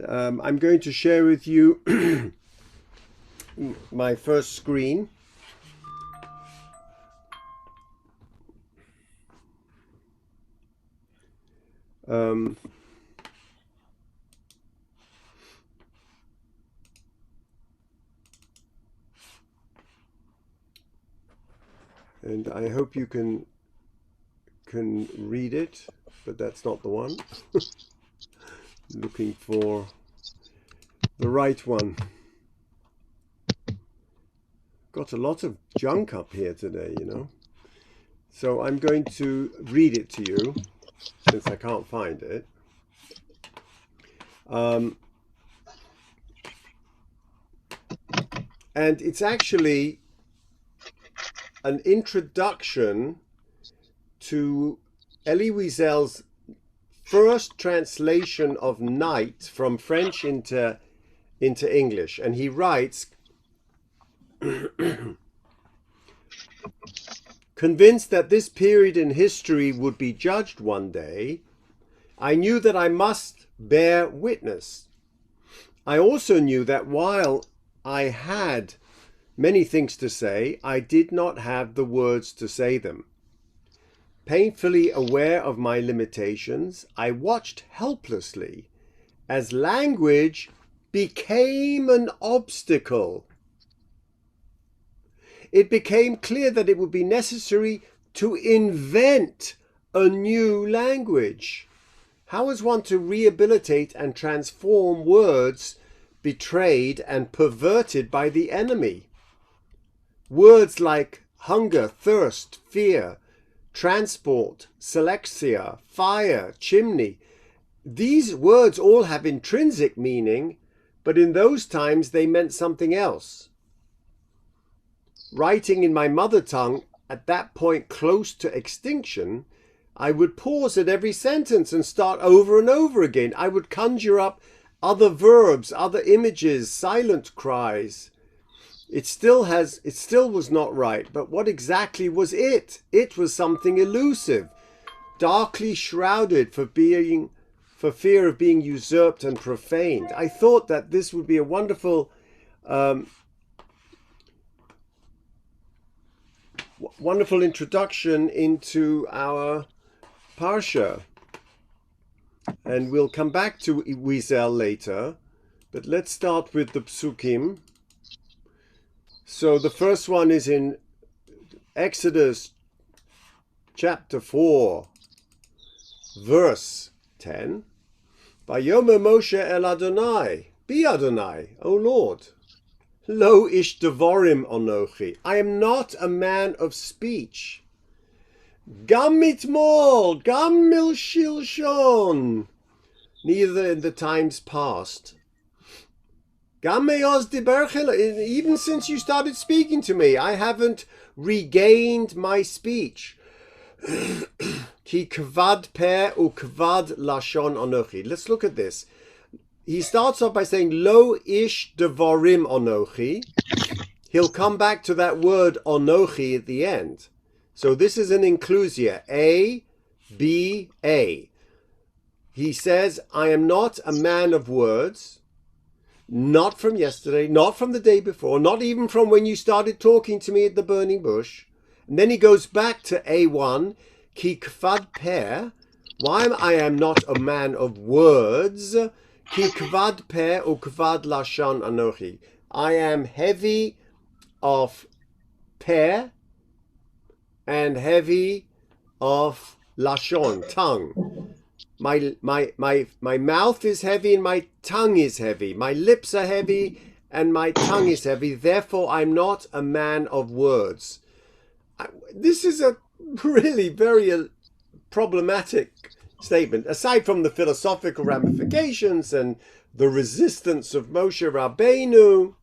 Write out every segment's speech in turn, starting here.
I'm going to share with you my first screen. And I hope you can read it, but that's not the one. Looking for the right one. Got a lot of junk up here today, you know. So I'm going to read it to you, since I can't find it. And it's actually an introduction to Elie Wiesel's first translation of night from French into English. And he writes, convinced that this period in history would be judged one day, I knew that I must bear witness. I also knew that while I had many things to say, I did not have the words to say them. Painfully aware of my limitations, I watched helplessly as language became an obstacle. It became clear that it would be necessary to invent a new language. How is one to rehabilitate and transform words betrayed and perverted by the enemy? Words like hunger, thirst, fear, transport, selexia, fire, chimney. These words all have intrinsic meaning, but in those times they meant something else. Writing in my mother tongue, at that point close to extinction, I would pause at every sentence and start over and over again. I would conjure up other verbs, other images, silent cries. It still was not right, but what exactly was it? It was something elusive, darkly shrouded for fear of being usurped and profaned. I thought that this would be a wonderful introduction into our Parsha. And we'll come back to Wiesel later, but let's start with the Psukim. So the first one is in Exodus chapter 4, verse 10. Vayomer Moshe el Adonai, be Adonai, O Lord. Lo ish devorim onochi, I am not a man of speech. Gam mitmol, gam mil shilshon, neither in the times past. Even since you started speaking to me, I haven't regained my speech. Ki kvad peh u kvad lashon onochi. Let's look at this. He starts off by saying, Lo ish devorim onochi. He'll come back to that word onochi at the end. So this is an inclusia. A, B, A. He says, I am not a man of words. Not from yesterday, not from the day before, not even from when you started talking to me at the burning bush. And then he goes back to A1, ki kvad peh, why I am not a man of words, ki kvad peh u kvad lashon anochi. I am heavy of peh and heavy of lashon, tongue. My mouth is heavy and my tongue is heavy. My lips are heavy and my tongue is heavy. Therefore, I'm not a man of words. This is a really very problematic statement. Aside from the philosophical ramifications and the resistance of Moshe Rabbeinu,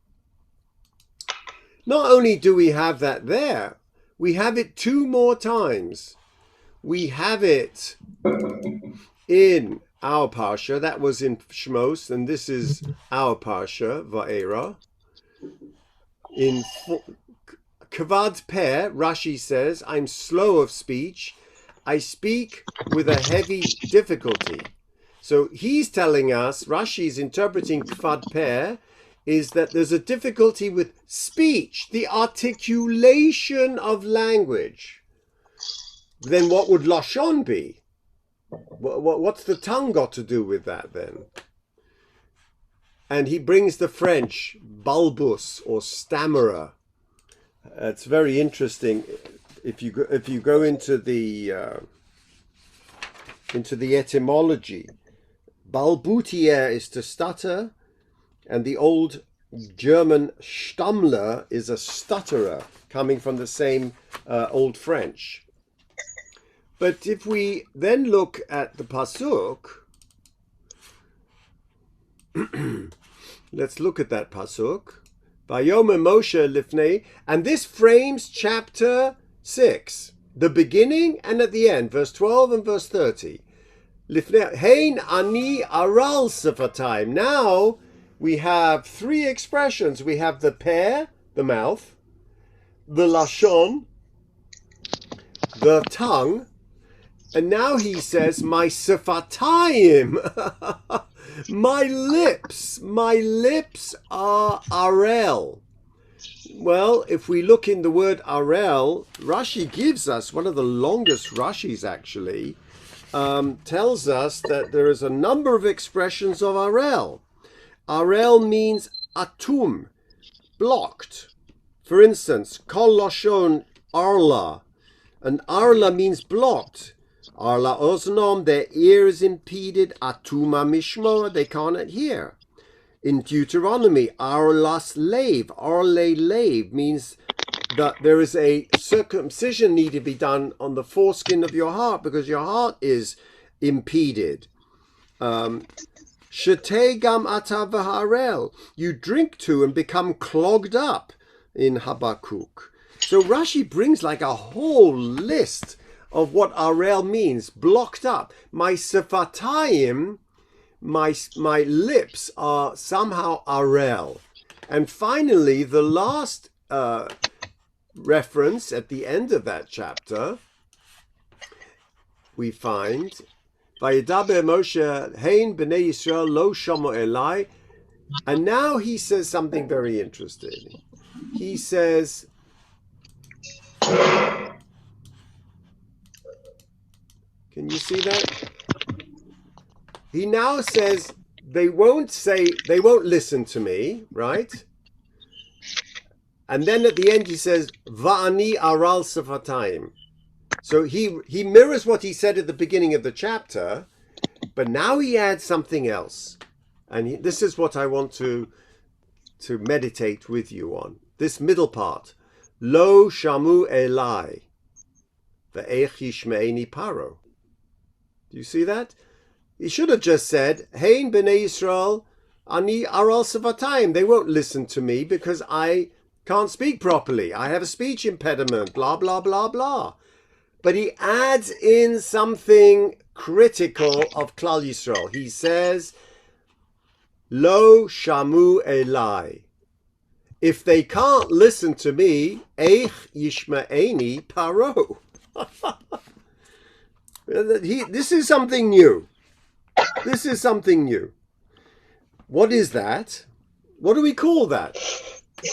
not only do we have that there, we have it two more times. We have it in our Parsha, that was in Shmos, and this is our Parsha, Va'era. In Kavad Peh, Rashi says, I'm slow of speech, I speak with a heavy difficulty. So he's telling us, Rashi's interpreting kvad peh, is that there's a difficulty with speech, the articulation of language. Then what would lashon be? What's the tongue got to do with that then? And he brings the French balbus or stammerer. It's very interesting. If you go into the etymology, balbutier is to stutter, and the old German Stammler is a stutterer, coming from the same Old French. But if we then look at the pasuk, let's look at that pasuk. Vayomer Moshe lifnei, and this frames chapter 6, the beginning and at the end, verse 12 and verse 30. Lifnei hein ani aral sefatayim. Now we have three expressions. We have the peh, the mouth, the lashon, the tongue, and now he says, my sefatayim, my lips are arel. Well, if we look in the word arel, Rashi gives us, one of the longest Rashis actually, tells us that there is a number of expressions of arel. Arel means atum, blocked. For instance, kol lashon arla, and arla means blocked. Arla oznom, their ear is impeded. Atuma mishmo, they can't hear. In Deuteronomy, arlas lave, arle lave, means that there is a circumcision need to be done on the foreskin of your heart because your heart is impeded. Shetei gam ata v'harel, you drink to and become clogged up in Habakkuk. So Rashi brings like a whole list of what arel means, blocked up. My sefatayim, my lips are somehow arel. And finally, the last reference at the end of that chapter, we find, Vayedaber Moshe hein b'nei Yisrael lo shomo elai. And now he says something very interesting. He says, can you see that? He now says they won't listen to me, right? And then at the end he says, Va'ani aral sefatayim. So he mirrors what he said at the beginning of the chapter, but now he adds something else. And this is what I want to meditate with you on. This middle part. Lo shamu elai, ve'ech yishme'eni paro. Do you see that? He should have just said, Hein b'nei Yisrael, ani aral sefatayim. They won't listen to me because I can't speak properly. I have a speech impediment, blah, blah, blah, blah. But he adds in something critical of Klal Yisrael. He says, Lo shamu elai. If they can't listen to me, eich yishma'eni paro. This is something new. This is something new. What is that? What do we call that?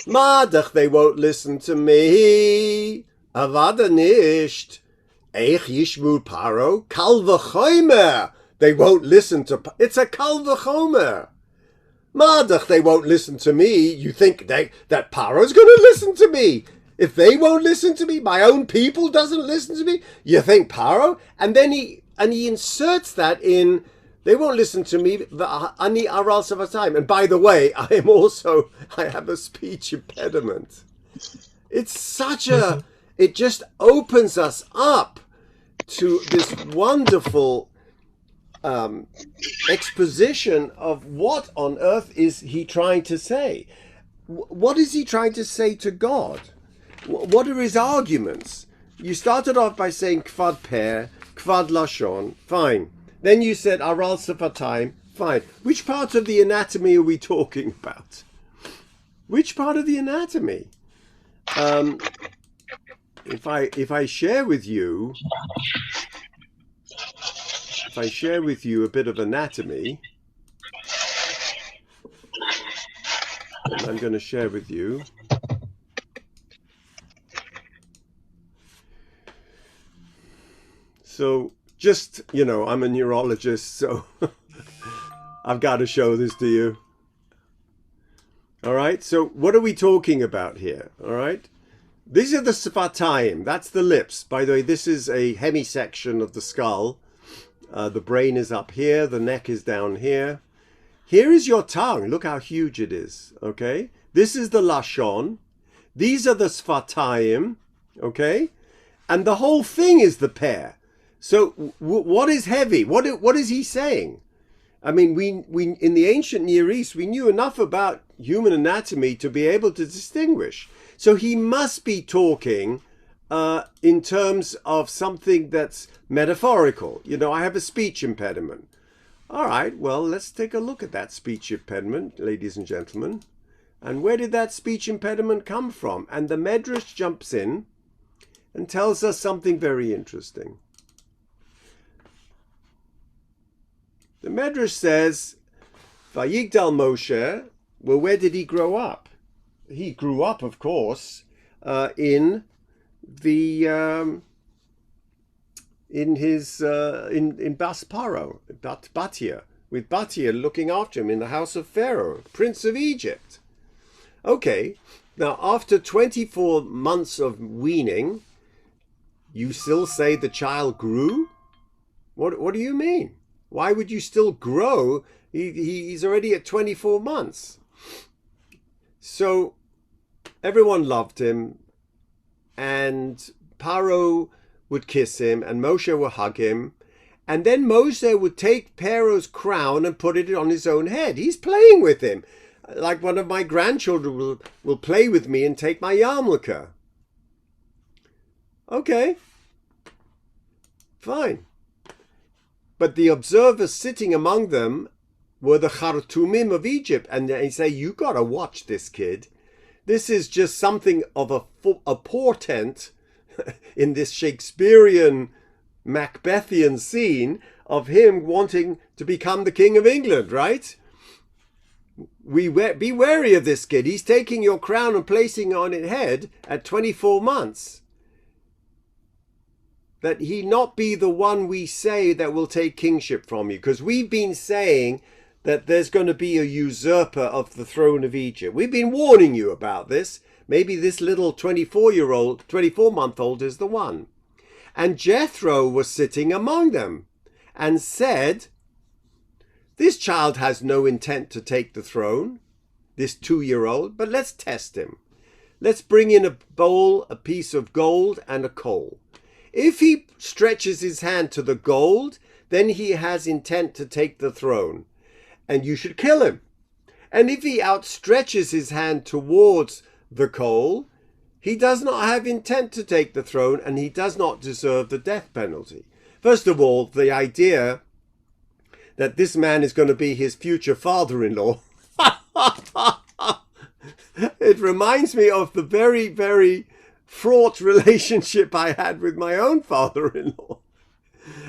Madach, they won't listen to me. Avada nisht. Eich yishmu paro. Kal v'chomer. They won't listen to... It's a kal v'chomer. Madach, they won't listen to me. You think that Paro's going to listen to me? If they won't listen to me, my own people doesn't listen to me, you think Paro? And then he inserts that in, they won't listen to me, ani aral sefatayim. And by the way, I have a speech impediment. It's such it just opens us up to this wonderful exposition of what on earth is he trying to say. What is he trying to say to God? What are his arguments? You started off by saying kvad peh, kvad lashon, fine. Then you said aral sefatayim, fine. Which part of the anatomy are we talking about? Which part of the anatomy? If I share with you if I share with you a bit of anatomy, and I'm going to share with you. So just, I'm a neurologist, so I've got to show this to you. All right, so what are we talking about here? All right, these are the sfatayim, that's the lips. By the way, this is a hemisection of the skull. The brain is up here, the neck is down here. Here is your tongue. Look how huge it is, okay? This is the lashon. These are the sfatayim, okay? And the whole thing is the pear. So what is heavy? What is he saying? I mean, we in the ancient Near East, we knew enough about human anatomy to be able to distinguish. So he must be talking in terms of something that's metaphorical. I have a speech impediment. All right, well, let's take a look at that speech impediment, ladies and gentlemen. And where did that speech impediment come from? And the Medrash jumps in and tells us something very interesting. The Medrash says, Vayigdal Moshe, well, where did he grow up? He grew up, of course, in Bas Paro, Batia, with Batia looking after him in the house of Pharaoh, Prince of Egypt. Okay, now after 24 months of weaning, you still say the child grew? What do you mean? Why would you still grow? He's already at 24 months. So everyone loved him, and Paro would kiss him, and Moshe would hug him, and then Moshe would take Pharaoh's crown and put it on his own head. He's playing with him, like one of my grandchildren will play with me and take my yarmulke. Okay, fine. But the observers sitting among them were the Khartoumim of Egypt, and they say, you got to watch this kid. This is just something of a portent in this Shakespearean Macbethian scene of him wanting to become the King of England, right? Be wary of this kid. He's taking your crown and placing it on his head at 24 months. That he not be the one we say that will take kingship from you. Because we've been saying that there's going to be a usurper of the throne of Egypt. We've been warning you about this. Maybe this little 24-month-old is the one. And Jethro was sitting among them and said, this child has no intent to take the throne, this 2-year-old, but let's test him. Let's bring in a bowl, a piece of gold, and a coal. If he stretches his hand to the gold, then he has intent to take the throne, and you should kill him. And if he outstretches his hand towards the coal, he does not have intent to take the throne, and he does not deserve the death penalty. First of all, the idea that this man is going to be his future father-in-law, it reminds me of the very, very fraught relationship I had with my own father-in-law.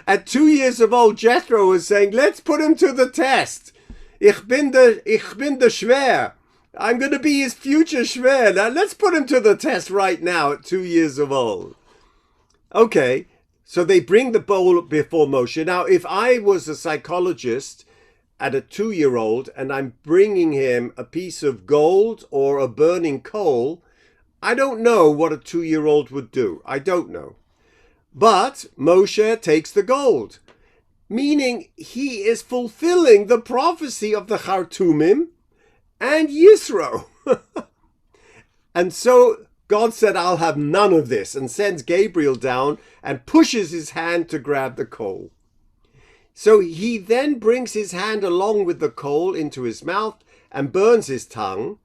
At 2 years of old, Jethro was saying, let's put him to the test. Ich bin der Schwer. I'm going to be his future Schwer. Now, let's put him to the test right now at 2 years of old. Okay, so they bring the bowl before Moshe. Now, if I was a psychologist at a 2-year-old and I'm bringing him a piece of gold or a burning coal, I don't know what a 2-year-old would do. I don't know. But Moshe takes the gold, meaning he is fulfilling the prophecy of the Khartoumim and Yisro. And so God said, I'll have none of this, and sends Gabriel down and pushes his hand to grab the coal. So he then brings his hand along with the coal into his mouth and burns his tongue,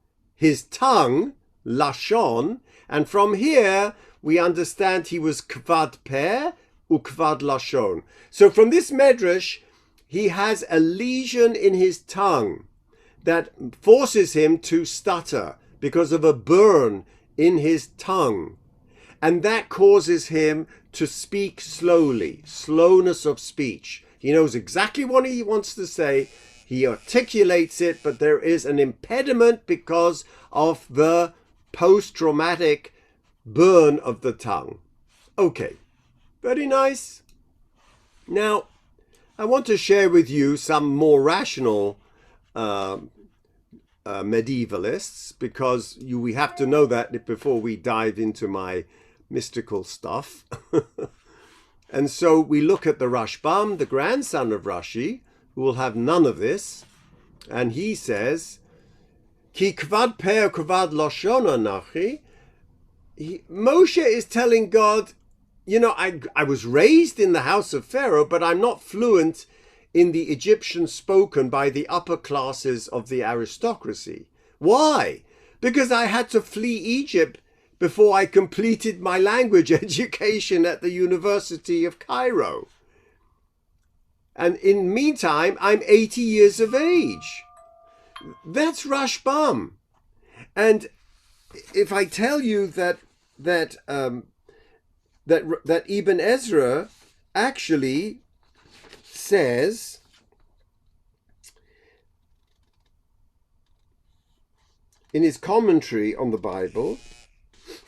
Lashon, and from here we understand he was Kvad Peh or Kvad Lashon. So from this Medrash, he has a lesion in his tongue that forces him to stutter because of a burn in his tongue. And that causes him to speak slowly, slowness of speech. He knows exactly what he wants to say. He articulates it, but there is an impediment because of the post-traumatic burn of the tongue. Okay, very nice. Now, I want to share with you some more rational medievalists, because we have to know that before we dive into my mystical stuff. And so we look at the Rashbam, the grandson of Rashi, who will have none of this, and he says, Ki kvad per kvad lashon anachi. Moshe is telling God, I was raised in the house of Pharaoh, but I'm not fluent in the Egyptian spoken by the upper classes of the aristocracy. Why? Because I had to flee Egypt before I completed my language education at the University of Cairo. And in the meantime, I'm 80 years of age. That's Rashbam. And if I tell you that Ibn Ezra actually says in his commentary on the Bible,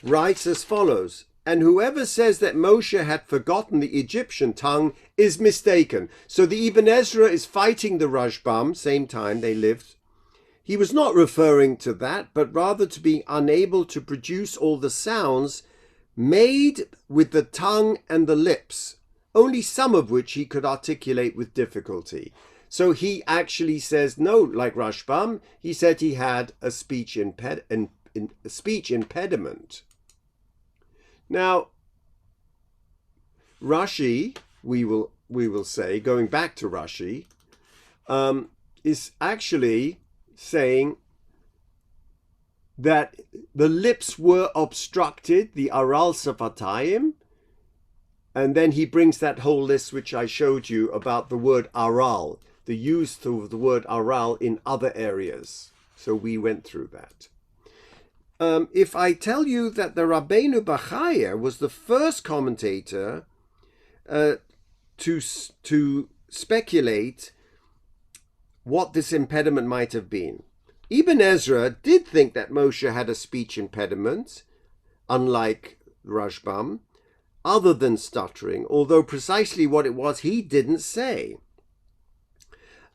writes as follows: and whoever says that Moshe had forgotten the Egyptian tongue is mistaken. So the Ibn Ezra is fighting the Rashbam, same time they lived. He was not referring to that, but rather to being unable to produce all the sounds made with the tongue and the lips, only some of which he could articulate with difficulty. So he actually says, no, like Rashbam, he said he had a speech impediment. Now, Rashi, we will say, going back to Rashi, is actually saying that the lips were obstructed, the aral safatayim, and then he brings that whole list which I showed you about the word aral, the use of the word aral in other areas. So we went through that. If I tell you that the Rabbeinu Bachaya was the first commentator to speculate what this impediment might have been. Ibn Ezra did think that Moshe had a speech impediment, unlike Rashbam, other than stuttering, although precisely what it was he didn't say.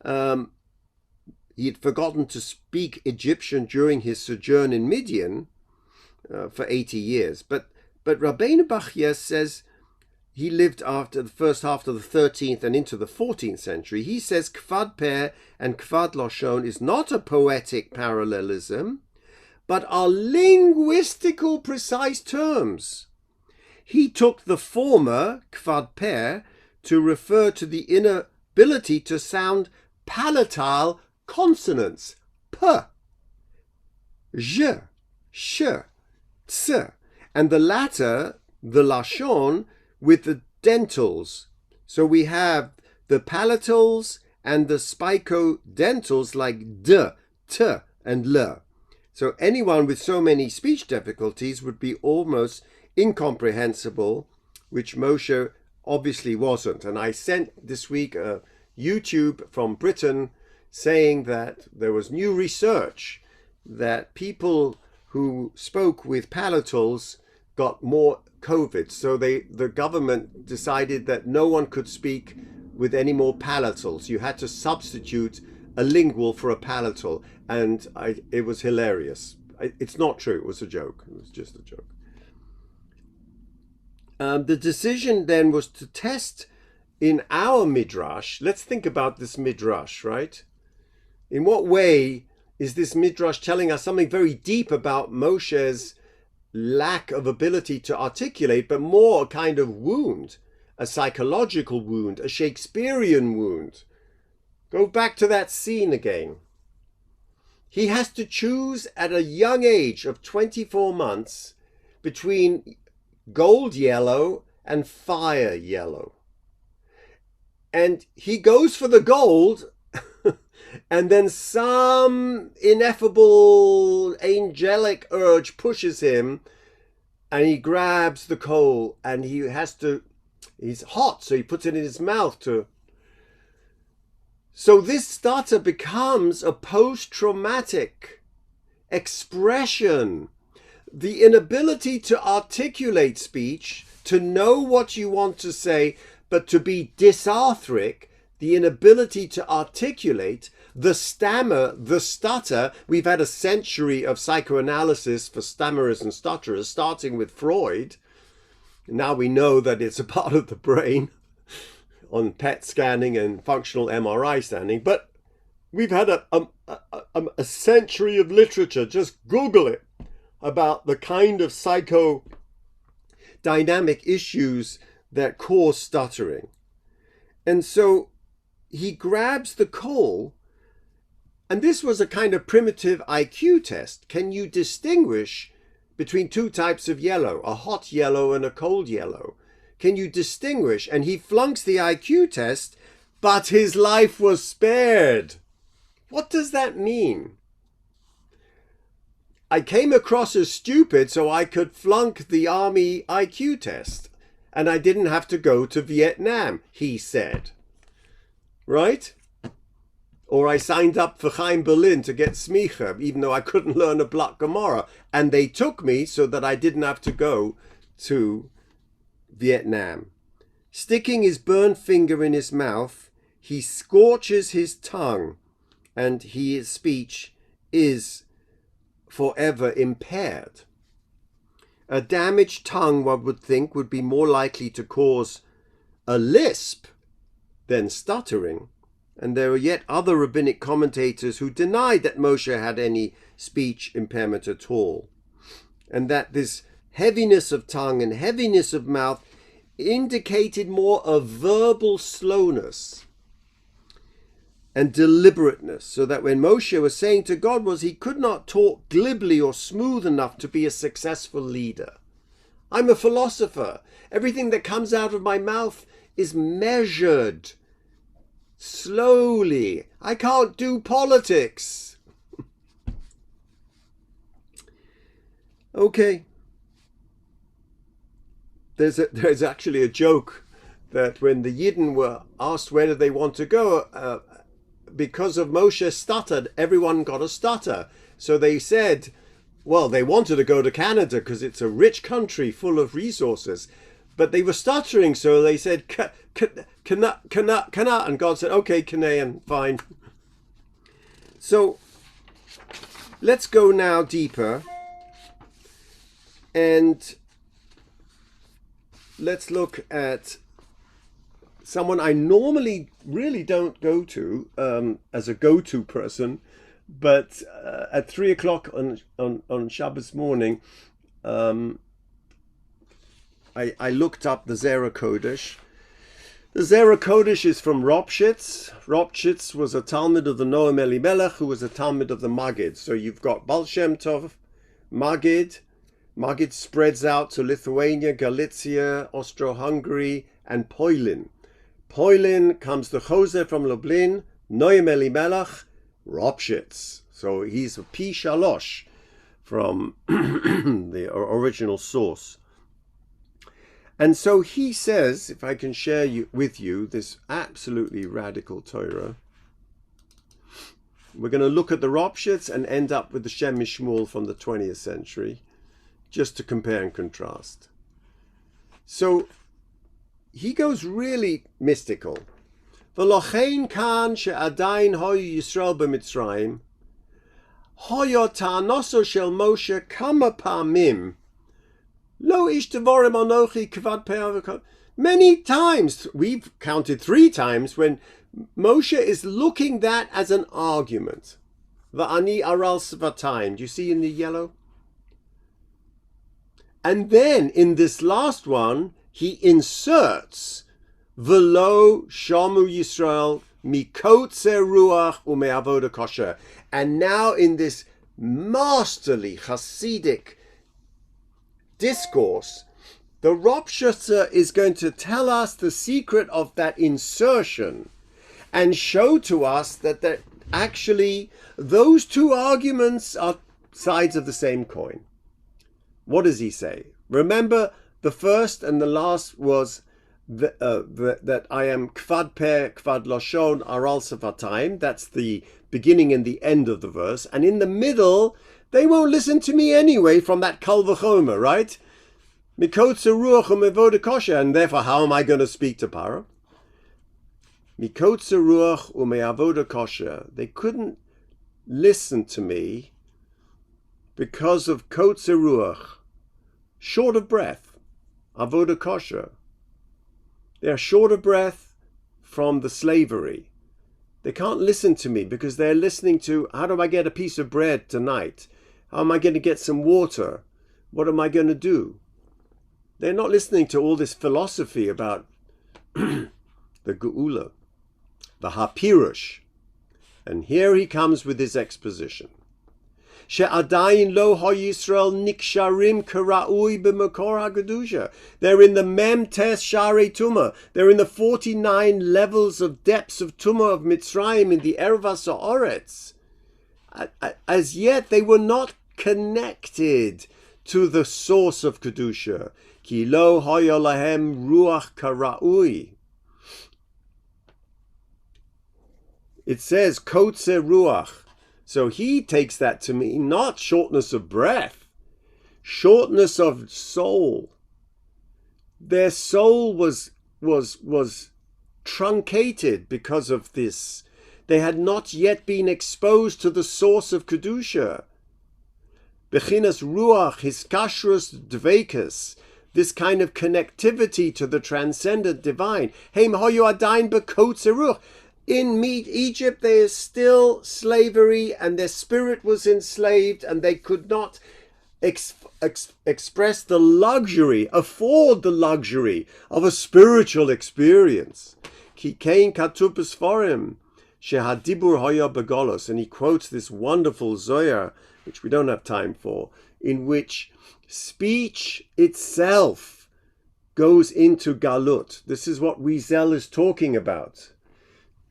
He had forgotten to speak Egyptian during his sojourn in Midian for 80 years. But Rabbeinu Bachya says he lived after the first half of the 13th and into the 14th century. He says Kvad Per and Kvad Lashon is not a poetic parallelism, but are linguistical precise terms. He took the former, Kvad Per, to refer to the inability to sound palatile consonants, p, j, sh, ts, and the latter, the lashon, with the dentals. So we have the palatals and the spicodentals like d, t, and l. So anyone with so many speech difficulties would be almost incomprehensible, which Moshe obviously wasn't. And I sent this week a YouTube from Britain saying that there was new research that people who spoke with palatals got more COVID. So the government decided that no one could speak with any more palatals. You had to substitute a lingual for a palatal. And it was hilarious. It's not true. It was a joke. It was just a joke. The decision then was to test in our midrash. Let's think about this midrash, right? In what way is this midrash telling us something very deep about Moshe's lack of ability to articulate, but more a kind of wound, a psychological wound, a Shakespearean wound? Go back to that scene again. He has to choose at a young age of 24 months between gold yellow and fire yellow. And he goes for the gold, and then some ineffable angelic urge pushes him, and he grabs the coal, and he's hot, so he puts it in his mouth to So this stutter becomes a post-traumatic expression. The inability to articulate speech, to know what you want to say, but to be dysarthric, the inability to articulate, the stammer, the stutter. We've had a century of psychoanalysis for stammerers and stutterers, starting with Freud. Now we know that it's a part of the brain on PET scanning and functional MRI scanning, but we've had a century of literature, just Google it, about the kind of psychodynamic issues that cause stuttering. And so he grabs the coal, and this was a kind of primitive IQ test. Can you distinguish between two types of yellow, a hot yellow and a cold yellow? Can you distinguish? And he flunks the IQ test, but his life was spared. What does that mean? I came across as stupid so I could flunk the army IQ test, and I didn't have to go to Vietnam, he said. Right? Or I signed up for Chaim Berlin to get smicha, even though I couldn't learn a Blatt Gemara. And they took me so that I didn't have to go to Vietnam. Sticking his burnt finger in his mouth, he scorches his tongue, and his speech is forever impaired. A damaged tongue, one would think, would be more likely to cause a lisp than stuttering. And there are yet other rabbinic commentators who denied that Moshe had any speech impairment at all, and that this heaviness of tongue and heaviness of mouth indicated more of verbal slowness and deliberateness, so that when Moshe was saying to God was he could not talk glibly or smooth enough to be a successful leader. I'm a philosopher. Everything that comes out of my mouth is measured, slowly. I can't do politics. Okay. There's actually a joke that when the Yidden were asked where do they want to go, because of Moshe stuttered, everyone got a stutter. So they said, well, they wanted to go to Canada because it's a rich country full of resources. But they were stuttering, so they said, kana, and God said, okay, Canaan, fine. So let's go now deeper, and let's look at someone I normally really don't go to as a go-to person, but at 3 o'clock on Shabbos morning, I looked up the Zera Kodesh. The Zera Kodesh is from Ropshitz. Ropshitz was a Talmud of the Noam Elimelech, who was a Talmud of the Maggid. So you've got Baal Shem Tov, Maggid. Maggid spreads out to Lithuania, Galicia, Austro-Hungary, and Poilin. Poilin comes to Jose from Lublin, Noam Elimelech, Ropshitz. So he's a Pi Shalosh from the original source. And so he says, if I can share with you this absolutely radical Torah, we're going to look at the Ropshitz and end up with the Shem Mishmuel from the 20th century, just to compare and contrast. So he goes really mystical. V'lochein kan she'adayin hoyu Yisrael b'Mitzrayim, hoyo ta'anoso shel Moshe kama pa'amim, lo ish devorim anochi kvad pe'avik. Many times, we've counted 3 times, when Moshe is looking that as an argument. Va'ani aral svatayim. Do you see in the yellow? And then in this last one, he inserts V'lo shamu Yisrael mikotze ruach ume'avoda kosher. And now in this masterly Hasidic discourse, the Ropshitzer is going to tell us the secret of that insertion and show to us that actually those 2 arguments are sides of the same coin. What does he say? Remember, the first and the last was that I am kvad peh, kvad lashon, aral safatayim. That's the beginning and the end of the verse. And in the middle, they won't listen to me anyway from that kal v'chomer, right? Mikotze ruach u'mevoda kosher. And therefore, how am I going to speak to Paro? Mikotze ruach u'meavoda kosher. They couldn't listen to me because of kotze ruach, short of breath, avoda kosher. They are short of breath from the slavery. They can't listen to me because they're listening to, how do I get a piece of bread tonight? How am I going to get some water? What am I going to do? They're not listening to all this philosophy about the Geula, the Hapirush. And here he comes with his exposition. She'adayin lo ha-Yisrael niksharim kara'ui b'makor ha'kedusha. They're in the Mem Tes Sharei Tumah. They're in the 49 levels of depths of Tumah of Mitzrayim in the Erva Sa'oretz. As yet, they were not connected to the source of Kedusha. Ki lo haya lahem ruach kara'ui. It says, kotze ruach. So he takes that to mean not shortness of breath, shortness of soul. Their soul was truncated because of this. They had not yet been exposed to the source of Kedusha. Bechinas ruach, hiskashrus dveikus, this kind of connectivity to the transcendent divine. Heim hoyu adayin bekotze ruach. In Egypt, there is still slavery, and their spirit was enslaved, and they could not express the luxury, afford the luxury of a spiritual experience. Ki kein katupus forim shehadibur hoya begolos, and he quotes this wonderful Zohar, which we don't have time for, in which speech itself goes into galut. This is what Wiesel is talking about.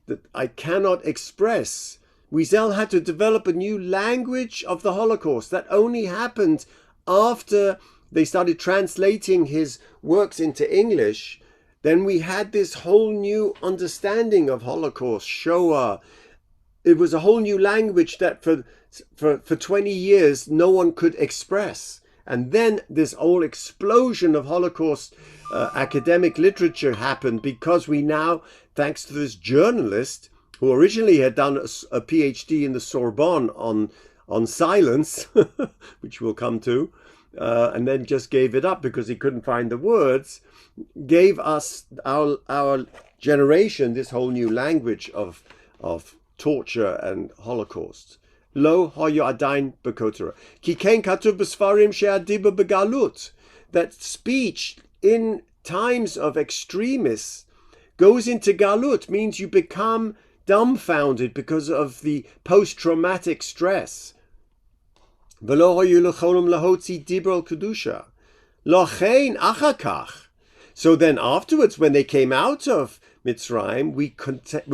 That I cannot express. Wiesel had to develop a new language of the Holocaust. That only happened after they started translating his works into English. Then we had this whole new understanding of Holocaust, Shoah. It was a whole new language that for 20 years no one could express. And then this whole explosion of Holocaust academic literature happened because we now, thanks to this journalist who originally had done a PhD in the Sorbonne on silence, which we'll come to, and then just gave it up because he couldn't find the words, gave us, our generation, this whole new language of torture and Holocaust. Lo hoyo adayin bekotera. Ki ken katuv b'sfarim she'adiba begalut. That speech in times of extremists goes into galut, means you become dumbfounded because of the post-traumatic stress. V'lo hoyu l'cholum lahotzi dibra kedusha. Lochein achakach. So then afterwards, when they came out of Mitzrayim, we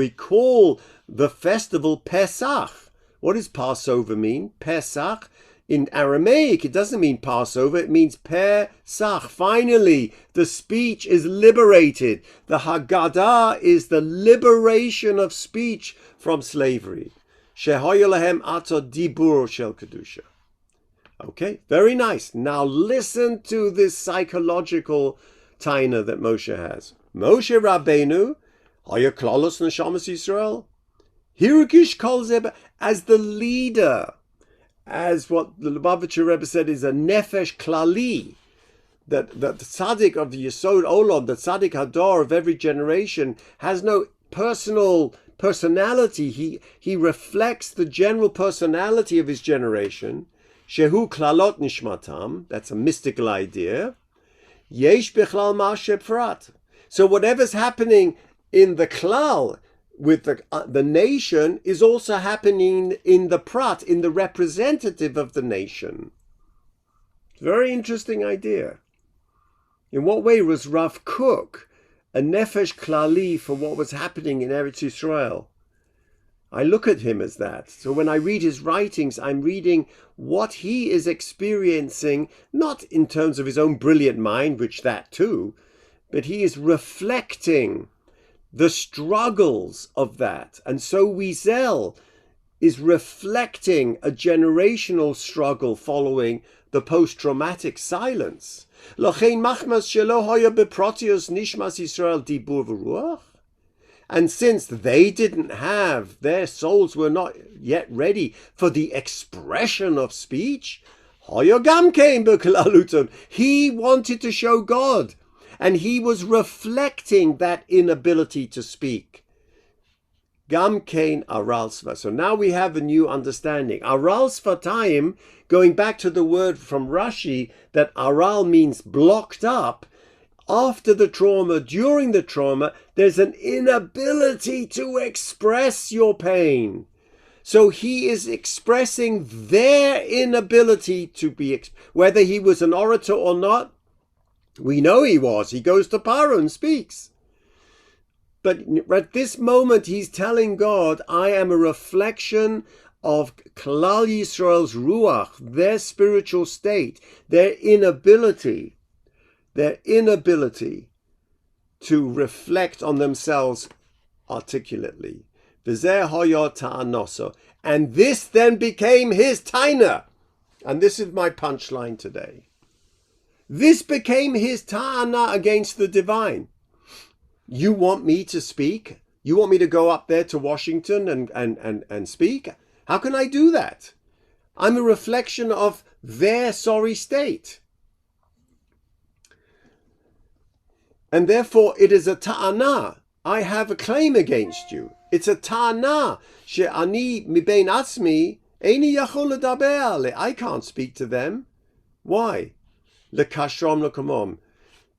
call the festival Pesach. What does Passover mean? Pesach. In Aramaic, it doesn't mean Passover, it means Pesach. Finally, the speech is liberated. The Haggadah is the liberation of speech from slavery. Shehoya lahem ato dibur shel kedusha. Okay, very nice. Now listen to this psychological taina that Moshe has. Moshe Rabbeinu, hoya klalos neshamas Yisrael, hirgish kol zeh, as the leader, as what the Lubavitcher Rebbe said is a nefesh klali, that the tzaddik of the Yesod Olam, the tzaddik hador of every generation, has no personality. He reflects the general personality of his generation. Shehu klalot nishmatam, that's a mystical idea. Yesh bichlal ma'aseh prat. So whatever's happening in the klal, with the nation, is also happening in the prat, in the representative of the nation. Very interesting idea. In what way was Rav Kook a nefesh klali for what was happening in Eretz Yisrael? I look at him as that. So when I read his writings, I'm reading what he is experiencing, not in terms of his own brilliant mind, which that too, but he is reflecting the struggles of that. And so Wiesel is reflecting a generational struggle following the post-traumatic silence. And since they didn't have, their souls were not yet ready for the expression of speech, he wanted to show God, and he was reflecting that inability to speak. Gam kein aral sva. So now we have a new understanding. Aral svatayim, going back to the word from Rashi, that aral means blocked up. After the trauma, during the trauma, there's an inability to express your pain. So he is expressing their inability to be, whether he was an orator or not, we know he was. He goes to Paro and speaks. But at this moment, he's telling God, I am a reflection of Klal Yisrael's Ruach, their spiritual state, their inability to reflect on themselves articulately. And this then became his taina. And this is my punchline today. This became his ta'ana against the divine. You want me to speak? You want me to go up there to Washington and speak? How can I do that? I'm a reflection of their sorry state. And therefore it is a ta'ana. I have a claim against you. It's a ta'ana. She'ani mibein atzmi eini yachol ledaber ale. I can't speak to them. Why? Lekashrom lekamom.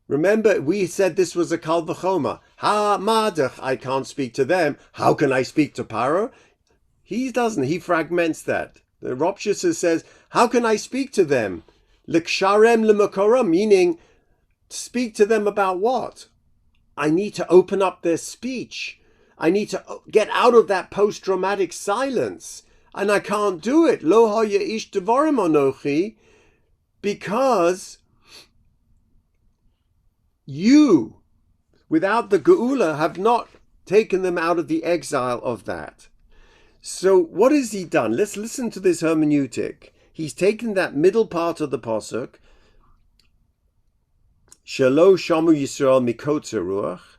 Remember, we said this was a kal v'choma. Ha madach, I can't speak to them. How can I speak to Paro? He doesn't. He fragments that. The Ropshisa says, how can I speak to them? Leksharem lemakoram, meaning speak to them about what? I need to open up their speech. I need to get out of that post-traumatic silence. And I can't do it. Lo haya ish devarim anochi, because you, without the geula, have not taken them out of the exile of that. So what has he done? Let's listen to this hermeneutic. He's taken that middle part of the pasuk, Shelo shamu Yisrael mikotze ruach.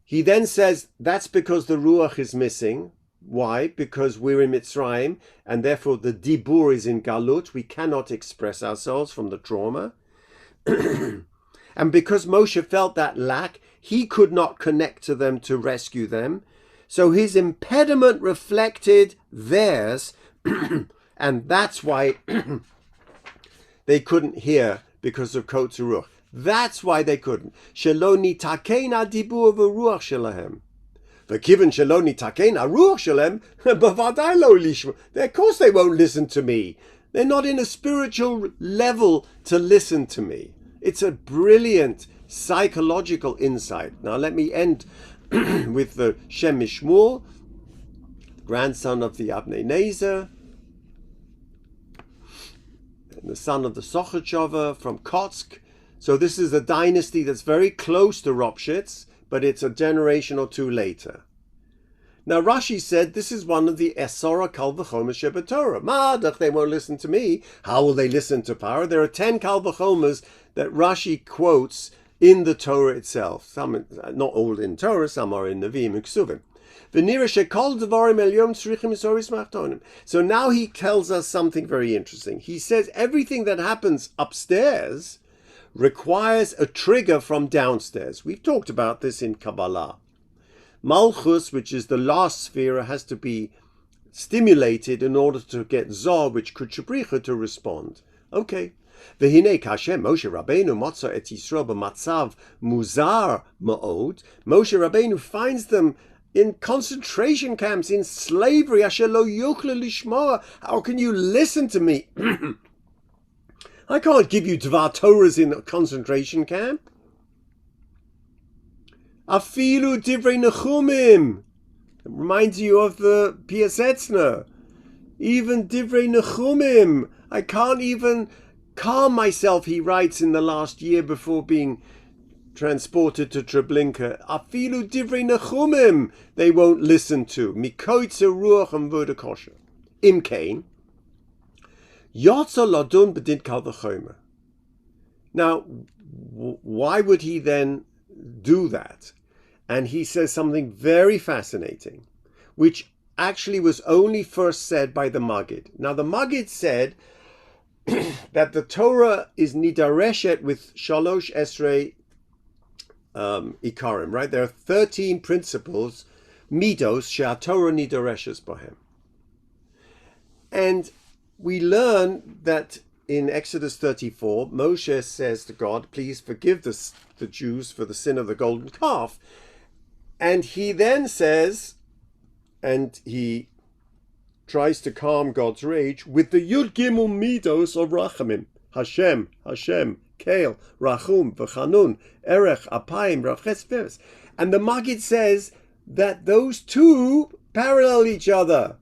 He then says that's because the ruach is missing. Why? Because we're in Mitzrayim, and therefore the dibur is in galut. We cannot express ourselves from the trauma. And because Moshe felt that lack, he could not connect to them to rescue them. So his impediment reflected theirs, and that's why they couldn't hear, because of Kotze Ruach. That's why they couldn't. Shelo nitakena dibur v'ruach shelahem. V'kiven shelo nitakena ruach shelahem, b'vadai lo lishma. Of course they won't listen to me. They're not in a spiritual level to listen to me. It's a brilliant psychological insight. Now let me end with the Shem Mishmul, grandson of the Abnei Nezer, and the son of the Sochotchover from Kotsk. So this is a dynasty that's very close to Ropshitz, but it's a generation or two later. Now Rashi said this is one of the Esora Kal V'chomer Shebetorah. Madach, they won't listen to me. How will they listen to Paro? There are 10 Kal V'chomers that Rashi quotes in the Torah itself. Some, not all in Torah, some are in Nevi'im and Ksuvim. So now he tells us something very interesting. He says everything that happens upstairs requires a trigger from downstairs. We've talked about this in Kabbalah. Malchus, which is the last sphere, has to be stimulated in order to get Zoh, which could Shabricha, to respond. Okay. V'hinei kashem Moshe Rabbeinu motza et Yisrael b'matzav muzar ma'od. Moshe Rabbeinu finds them in concentration camps, in slavery. Asher lo yukle lishmoa. How can you listen to me? I can't give you Dvar Torahs in a concentration camp. Afilu divrei nechumim. It reminds you of the Piasetzner. Even divrei nechumim. I can't even calm myself, he writes in the last year before being transported to Treblinka, afilu divrei nechumim they won't listen to. Mikoitze ruach and vode kosher. Im kain, yotza ladun bedin kal v'chomer. Now, why would he then do that? And he says something very fascinating, which actually was only first said by the Maggid. Now, the Maggid said that the Torah is nidareshet with shalosh esrei ikarim, right? There are 13 principles, midos, she'atorah nidareshes bohem. And we learn that in Exodus 34, Moshe says to God, please forgive the Jews for the sin of the golden calf. And he then says, and he tries to calm God's rage with the Yud Gimel Midos of Rachamim. Hashem, Kael, Rachum, V'chanun, Erech, Apayim, Rafches, Veres. And the Maggid says that those two parallel each other.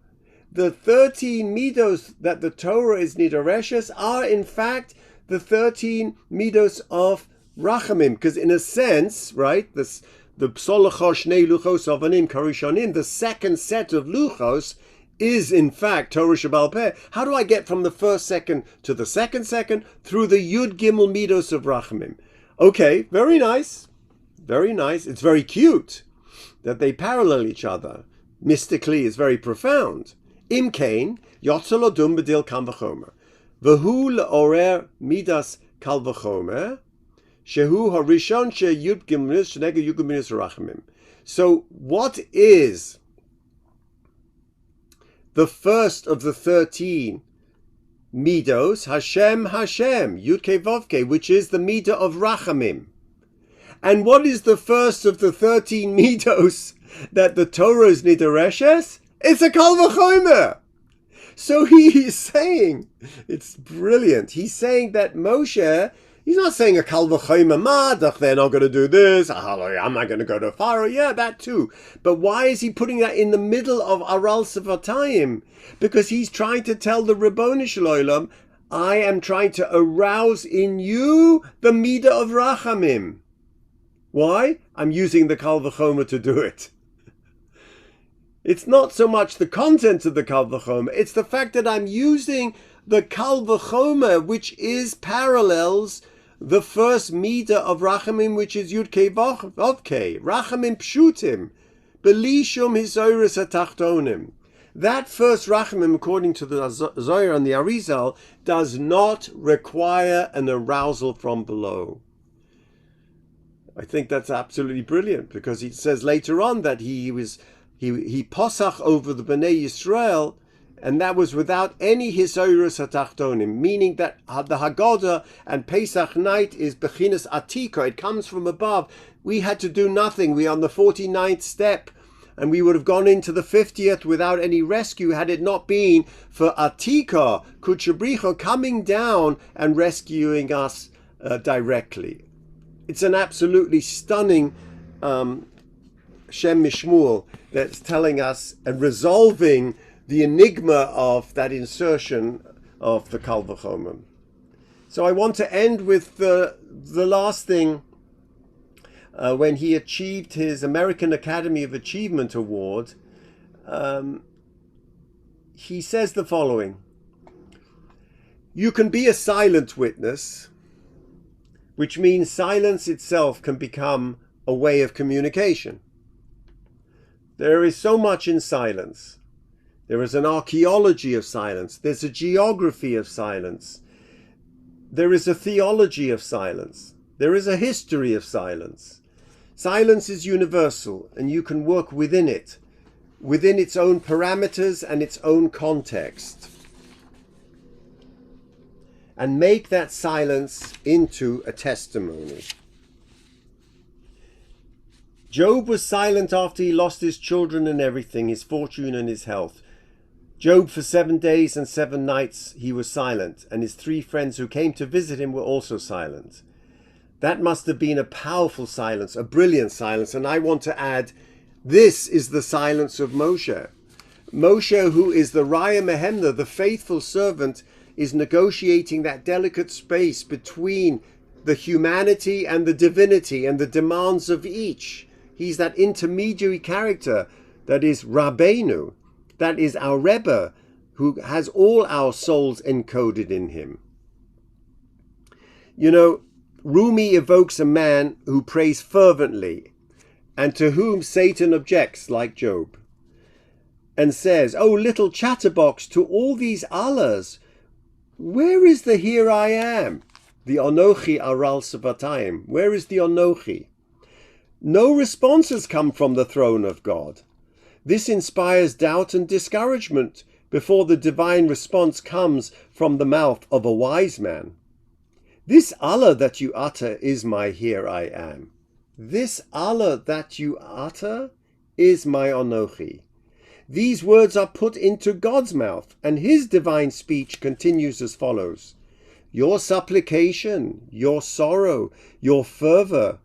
The 13 midos that the Torah is nidareshes are in fact the 13 midos of Rachamim. Because in a sense, right, the Psolochos Shnei Luchos Avanim Karishonim, the second set of Luchos, is in fact Torah Shebal Peh. How do I get from the first second to the second second? Through the Yud Gimel Midos of Rachamim. Okay, very nice. Very nice. It's very cute that they parallel each other. Mystically, it's very profound. Im kain, yotza lodum bedil kal v'chomer. V'hu le'orer midas kal v'chomer. Shehu harishon sheyud gimlis shenega yud gimlis rachamim. So what is the first of the 13 midos? Hashem, Yud Kei Vav Kei, which is the midah of rachamim. And what is the first of the 13 midos that the Torah is nidareshes? It's a kal v'chomer. So he is saying, it's brilliant. He's saying that Moshe, he's not saying a kal v'chomer madach, they're not going to do this, I'm not going to go to Pharaoh, yeah, that too. But why is he putting that in the middle of Aral Sevatayim? Because he's trying to tell the Ribono Shel Olam, I am trying to arouse in you the midah of Rachamim. Why? I'm using the kal v'chomer to do it. It's not so much the content of the kal v'chomer, it's the fact that I'm using the kal v'chomer, which is parallels the first midah of Rachamim, which is Yud Kei Vav Kei, Rachamim Pshutim, Beli Shum Hisoyrus HaTachtonim. That first Rachamim, according to the Zohar and the Arizal, does not require an arousal from below. I think that's absolutely brilliant, because he says later on that he posach over the Bnei Yisrael, and that was without any hisoyrus hatachtonim, meaning that the Haggadah and Pesach night is bechinas atika, it comes from above. We had to do nothing. We are on the 49th step, and we would have gone into the 50th without any rescue had it not been for atika, Kutchabricho, coming down and rescuing us directly. It's an absolutely stunning Shem Mishmuel that's telling us and resolving the enigma of that insertion of the kal v'chomer. So I want to end with the last thing. When he achieved his American Academy of Achievement Award, he says the following: you can be a silent witness, which means silence itself can become a way of communication. There is so much in silence. There is an archaeology of silence. There's a geography of silence. There is a theology of silence. There is a history of silence. Silence is universal, and you can work within it, within its own parameters and its own context, and make that silence into a testimony. Job was silent after he lost his children and everything, his fortune and his health. Job, for 7 days and 7 nights, he was silent, and his 3 friends who came to visit him were also silent. That must have been a powerful silence, a brilliant silence, and I want to add, this is the silence of Moshe. Moshe, who is the Raya Mehemna, the faithful servant, is negotiating that delicate space between the humanity and the divinity and the demands of each. He's that intermediary character that is Rabbeinu, that is our Rebbe, who has all our souls encoded in him. You know, Rumi evokes a man who prays fervently and to whom Satan objects, like Job, and says, "Oh, little chatterbox, to all these Allahs, where is the here I am? The Anochi Aral Savatayim. Where is the Anochi?" No responses come from the throne of God. This inspires doubt and discouragement before the divine response comes from the mouth of a wise man. This Allah that you utter is my here I am. This Allah that you utter is my Anochi. These words are put into God's mouth, and his divine speech continues as follows. Your supplication, your sorrow, your fervor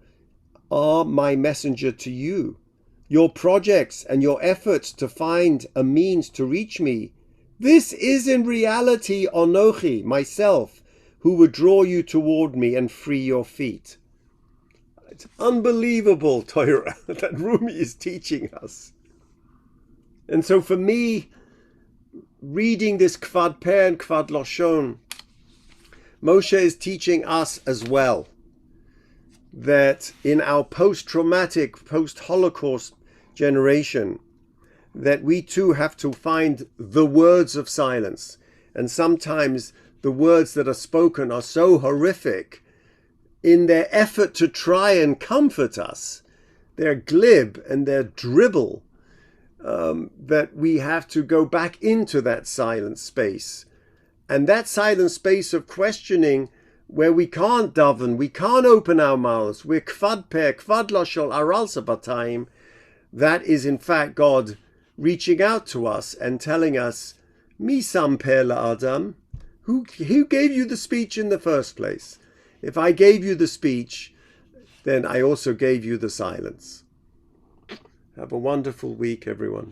are my messenger to you. Your projects and your efforts to find a means to reach me, this is in reality Anochi, myself, who would draw you toward me and free your feet. It's unbelievable, Torah, that Rumi is teaching us. And so for me, reading this Kvad Peh and Kvad Lashon, Moshe is teaching us as well that in our post-traumatic, post-Holocaust generation, that we too have to find the words of silence. And sometimes the words that are spoken are so horrific in their effort to try and comfort us. They're glib and they're dribble, that we have to go back into that silent space. And that silent space of questioning, where we can't daven, we can't open our mouths, we're Kvad Peh, Kvad Lashon, Aral Sabatayim, that is in fact God reaching out to us and telling us, Mi sam peh la'adam, who gave you the speech in the first place? If I gave you the speech, then I also gave you the silence. Have a wonderful week, everyone.